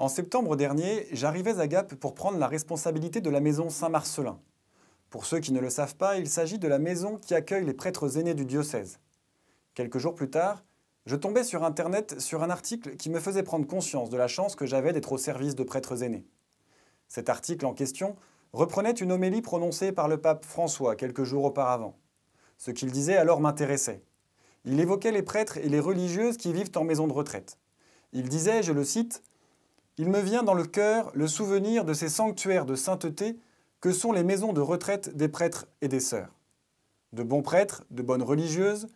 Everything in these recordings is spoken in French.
En septembre dernier, j'arrivais à Gap pour prendre la responsabilité de la maison Saint-Marcelin. Pour ceux qui ne le savent pas, il s'agit de la maison qui accueille les prêtres aînés du diocèse. Quelques jours plus tard, je tombais sur Internet sur un article qui me faisait prendre conscience de la chance que j'avais d'être au service de prêtres aînés. Cet article en question reprenait une homélie prononcée par le pape François quelques jours auparavant. Ce qu'il disait alors m'intéressait. Il évoquait les prêtres et les religieuses qui vivent en maison de retraite. Il disait, je le cite, « Il me vient dans le cœur le souvenir de ces sanctuaires de sainteté que sont les maisons de retraite des prêtres et des sœurs. De bons prêtres, de bonnes religieuses,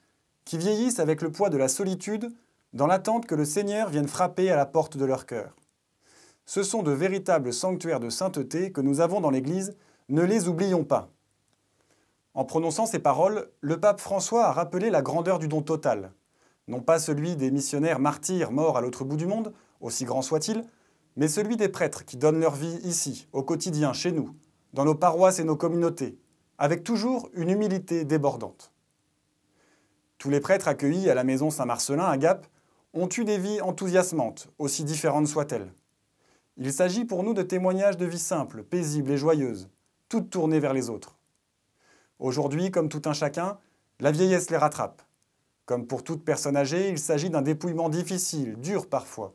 qui vieillissent avec le poids de la solitude, dans l'attente que le Seigneur vienne frapper à la porte de leur cœur. Ce sont de véritables sanctuaires de sainteté que nous avons dans l'Église, ne les oublions pas. » En prononçant ces paroles, le pape François a rappelé la grandeur du don total. Non pas celui des missionnaires martyrs morts à l'autre bout du monde, aussi grand soit-il, mais celui des prêtres qui donnent leur vie ici, au quotidien, chez nous, dans nos paroisses et nos communautés, avec toujours une humilité débordante. Tous les prêtres accueillis à la maison Saint-Marcelin à Gap ont eu des vies enthousiasmantes, aussi différentes soient-elles. Il s'agit pour nous de témoignages de vie simple, paisible et joyeuse, toutes tournées vers les autres. Aujourd'hui, comme tout un chacun, la vieillesse les rattrape. Comme pour toute personne âgée, il s'agit d'un dépouillement difficile, dur parfois.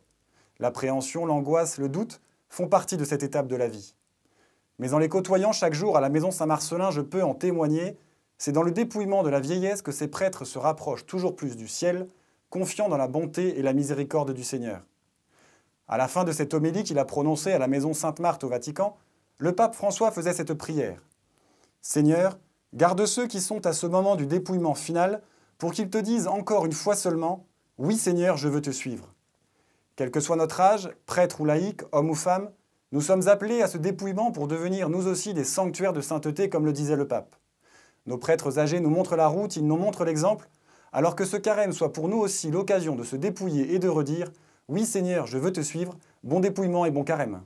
L'appréhension, l'angoisse, le doute font partie de cette étape de la vie. Mais en les côtoyant chaque jour à la maison Saint-Marcelin, je peux en témoigner, c'est dans le dépouillement de la vieillesse que ces prêtres se rapprochent toujours plus du ciel, confiants dans la bonté et la miséricorde du Seigneur. À la fin de cette homélie qu'il a prononcée à la maison Sainte-Marthe au Vatican, le pape François faisait cette prière. « Seigneur, garde ceux qui sont à ce moment du dépouillement final pour qu'ils te disent encore une fois seulement « Oui Seigneur, je veux te suivre ». Quel que soit notre âge, prêtre ou laïc, homme ou femme, nous sommes appelés à ce dépouillement pour devenir nous aussi des sanctuaires de sainteté comme le disait le pape. Nos prêtres âgés nous montrent la route, ils nous montrent l'exemple, alors que ce carême soit pour nous aussi l'occasion de se dépouiller et de redire « Oui Seigneur, je veux te suivre, bon dépouillement et bon carême ».